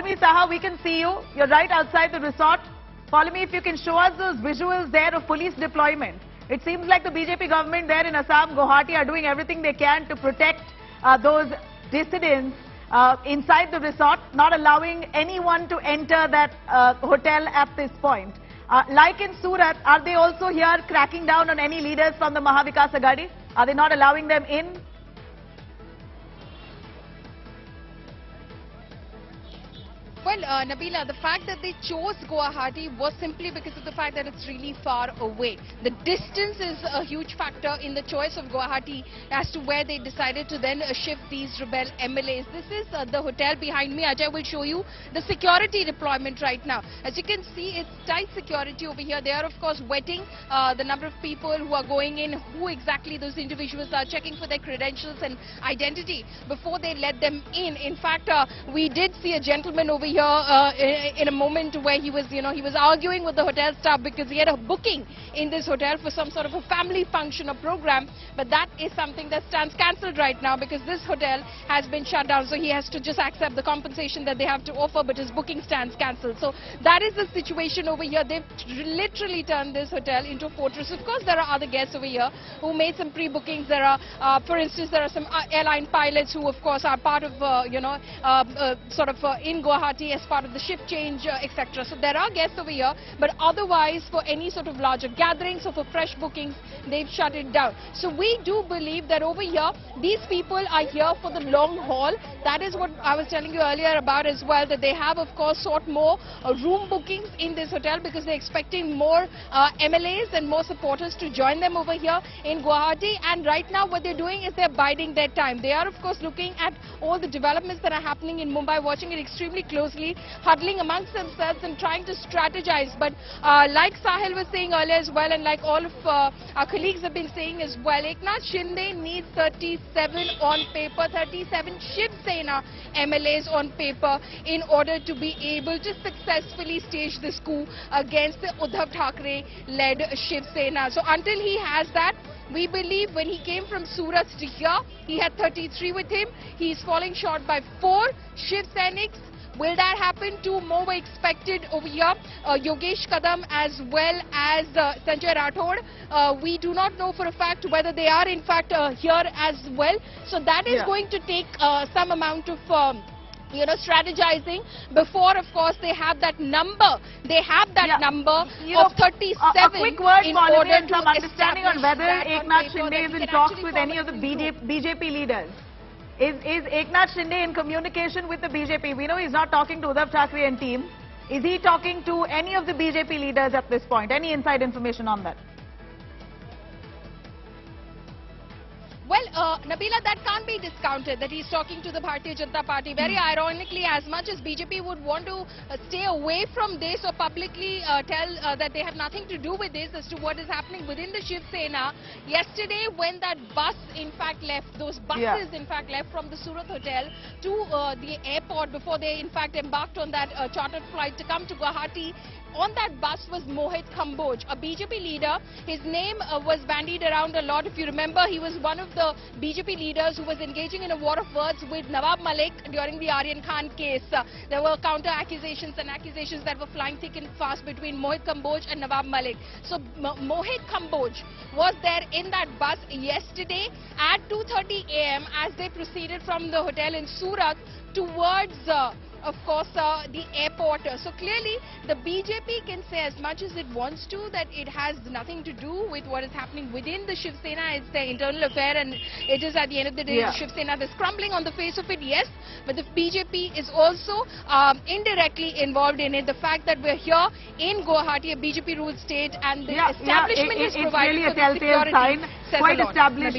me, Saha, we can see you. You're right outside the resort. Follow me if you can show us those visuals there of police deployment. It seems like the BJP government there in Assam, Guwahati are doing everything they can to protect those dissidents inside the resort, not allowing anyone to enter that hotel at this point. Like in Surat, are they also here cracking down on any leaders from the Mahavikas Aghadi? Are they not allowing them in? Well, Nabila, the fact that they chose Guwahati was simply because of the fact that it's really far away. The distance is a huge factor in the choice of Guwahati as to where they decided to then shift these rebel MLAs. This is the hotel behind me. Ajay will show you the security deployment right now. As you can see, it's tight security over here. They are, of course, vetting the number of people who are going in, who exactly those individuals are, checking for their credentials and identity before they let them in. In fact, we did see a gentleman over here in a moment where he was, he was arguing with the hotel staff because he had a booking in this hotel for some sort of a family function or program, but that is something that stands cancelled right now because this hotel has been shut down, so he has to just accept the compensation that they have to offer, but his booking stands cancelled. So that is the situation over here. They've literally turned this hotel into a fortress. Of course, there are other guests over here who made some pre-bookings. There are, for instance, there are some airline pilots who, of course, are part of, in Guwahati as part of the shift change, etc. So there are guests over here, but otherwise for any sort of larger gatherings or for fresh bookings, they've shut it down. So we do believe that over here, these people are here for the long haul. That is what I was telling you earlier about as well, that they have, of course, sought more room bookings in this hotel because they're expecting more MLAs and more supporters to join them over here in Guwahati. And right now what they're doing is they're biding their time. They are, of course, looking at all the developments that are happening in Mumbai, watching it extremely closely, huddling amongst themselves and trying to strategize. But like Sahil was saying earlier as well, and like all of our colleagues have been saying as well, Eknath Shinde needs 37 on paper, 37 Shiv Sena MLAs on paper in order to be able to successfully stage this coup against the Uddhav Thackeray-led Shiv Sena. So until he has that, we believe when he came from Surat to here, he had 33 with him. He is falling short by 4 Shiv Senics. Will that happen? 2 more were expected over here. Yogesh Kadam as well as Sanjay Rathod. We do not know for a fact whether they are in fact here as well. So that is going to take some amount of strategizing before, of course, they have that number. They have that number of 37 a quick word, in Molly, order and to some understanding on whether Eknath Shinde is in talks with any of the BJP leaders. Is Eknath Shinde in communication with the BJP? We know he's not talking to Uddhav Thackeray and team. Is he talking to any of the BJP leaders at this point? Any inside information on that? Well, Nabila, that can't be discounted, that he's talking to the Bharatiya Janata Party. Very ironically, as much as BJP would want to stay away from this or publicly tell that they have nothing to do with this as to what is happening within the Shiv Sena, yesterday when that bus in fact left, those buses in fact left from the Surat hotel to the airport before they in fact embarked on that chartered flight to come to Guwahati, on that bus was Mohit Kamboj, a BJP leader. His name was bandied around a lot. If you remember, he was one of the BJP leaders who was engaging in a war of words with Nawab Malik during the Aryan Khan case. There were counter accusations and accusations that were flying thick and fast between Mohit Kamboj and Nawab Malik. So Mohit Kamboj was there in that bus yesterday at 2:30 a.m. as they proceeded from the hotel in Surat towards of course, the airport. So clearly, the BJP can say as much as it wants to that it has nothing to do with what is happening within the Shiv Sena. It's their internal affair, and it is at the end of the day the Shiv Sena that's crumbling on the face of it, yes. But the BJP is also indirectly involved in it. The fact that we're here in Guwahati, a BJP ruled state, and the establishment is provided really for the security, sign, quite established.